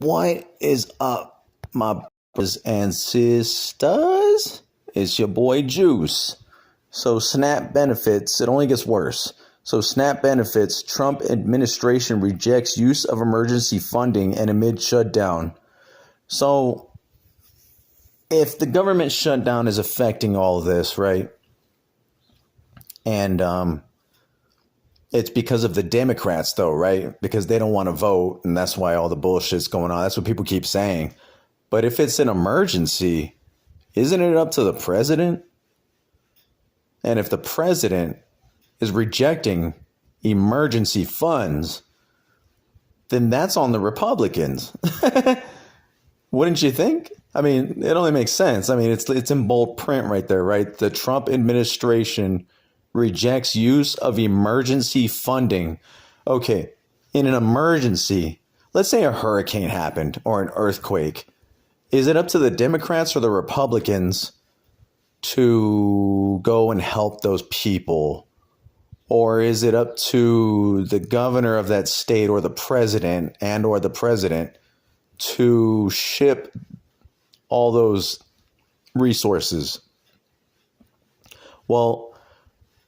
What is up, my brothers and sisters? It's your boy Juice. So, SNAP benefits, it only gets worse. So, SNAP benefits, Trump administration rejects use of emergency funding and amid shutdown. So, if the government shutdown is affecting all of this, right? And it's because of the Democrats, though, right? Because they don't want to vote, and that's why all the bullshit's going on. That's what people keep saying. But if it's an emergency, isn't it up to the president? And if the president is rejecting emergency funds, then that's on the Republicans. Wouldn't you think? I mean, it only makes sense. I mean, it's in bold print right there, right? The Trump administration rejects use of emergency funding. Okay, in an emergency, let's say a hurricane happened or an earthquake. Is it up to the Democrats or the Republicans to go and help those people? Or is it up to the governor of that state or the president to ship all those resources? Well,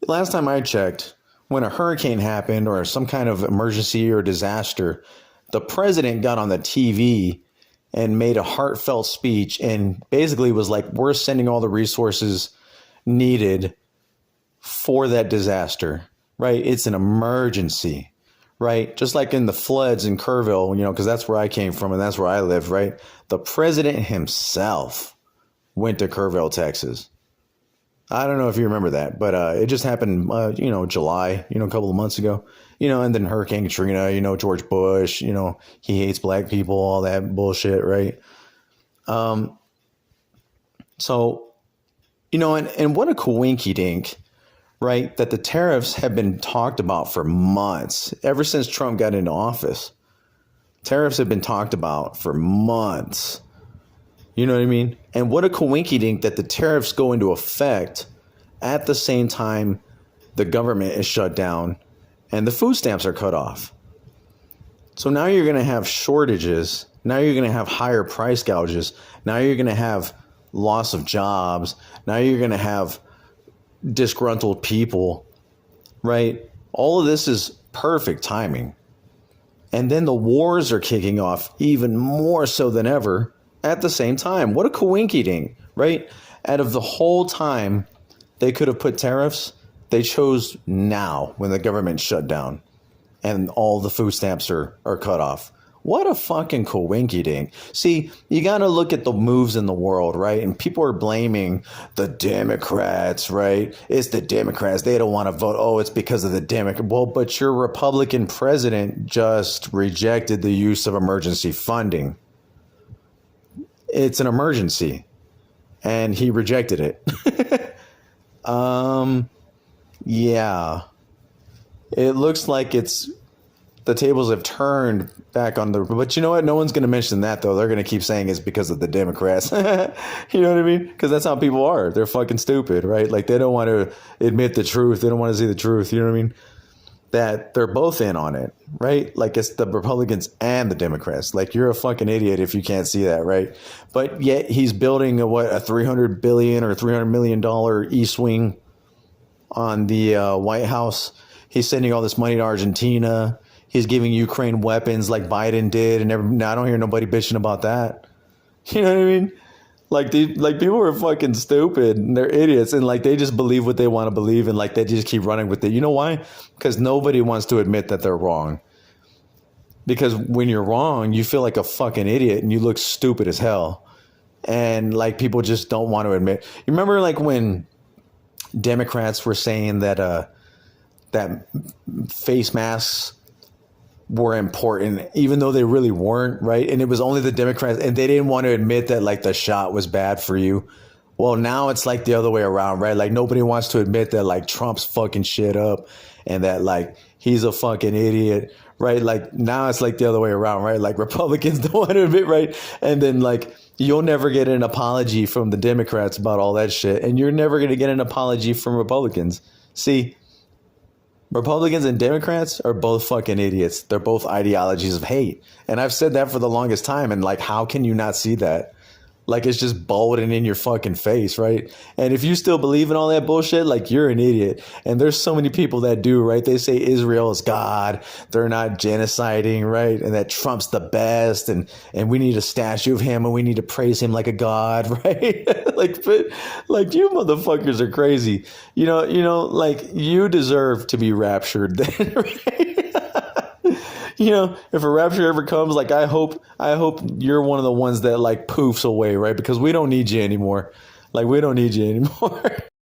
last time I checked, when a hurricane happened or some kind of emergency or disaster, the president got on the TV and made a heartfelt speech and basically was like, we're sending all the resources needed for that disaster, right? It's an emergency, right? Just like in the floods in Kerrville, because that's where I came from and that's where I live, right? The president himself went to Kerrville, Texas. I don't know if you remember that, but it just happened, July, a couple of months ago, and then Hurricane Katrina, George Bush, he hates black people, all that bullshit, right? So, and what a coinky dink, right? That the tariffs have been talked about for months, ever since Trump got into office. Tariffs have been talked about for months. You know what I mean? And what a coinky dink that the tariffs go into effect at the same time the government is shut down and the food stamps are cut off. So now you're going to have shortages. Now you're going to have higher price gouges. Now you're going to have loss of jobs. Now you're going to have disgruntled people, right? All of this is perfect timing. And then the wars are kicking off even more so than ever at the same time. What a coinky dink, right? Out of the whole time they could have put tariffs, they chose now when the government shut down and all the food stamps are cut off. What a fucking coinky dink. See, you got to look at the moves in the world, right? And people are blaming the Democrats, right? It's the Democrats. They don't want to vote. Oh, it's because of the Democrats. Well, but your Republican president just rejected the use of emergency funding. It's an emergency, and he rejected it. Yeah, it looks like the tables have turned back on but you know what? No one's going to mention that, though. They're going to keep saying it's because of the Democrats. You know what I mean? Because that's how people are. They're fucking stupid, right? Like, they don't want to admit the truth. They don't want to see the truth. You know what I mean? That they're both in on it, right? Like, it's the Republicans and the Democrats. Like, you're a fucking idiot if you can't see that, right? But yet he's building a $300 billion or $300 million East Wing on the White House. He's sending all this money to Argentina. He's giving Ukraine weapons like Biden did, and I don't hear nobody bitching about that. You know what I mean? Like, people are fucking stupid and they're idiots, and like they just believe what they want to believe, and like they just keep running with it. You know why? Because nobody wants to admit that they're wrong. Because when you're wrong, you feel like a fucking idiot and you look stupid as hell. And like people just don't want to admit. You remember like when Democrats were saying that that face masks were important, even though they really weren't, right? And it was only the Democrats, and they didn't want to admit that like the shot was bad for you. Well, now it's like the other way around, right? Like nobody wants to admit that like Trump's fucking shit up and that like he's a fucking idiot, right? Like now it's like the other way around, right? Like Republicans don't want to admit, right? And then like you'll never get an apology from the Democrats about all that shit, and you're never going to get an apology from Republicans. See, Republicans and Democrats are both fucking idiots. They're both ideologies of hate. And I've said that for the longest time. And like, how can you not see that? Like, it's just bold and in your fucking face, right? And if you still believe in all that bullshit, like, you're an idiot. And there's so many people that do, right? They say Israel is God. They're not genociding, right? And that Trump's the best. And we need a statue of him and we need to praise him like a god, right? like you motherfuckers are crazy. Like, you deserve to be raptured then, right? If a rapture ever comes, like, I hope you're one of the ones that like poofs away, right? Because we don't need you anymore. Like, we don't need you anymore.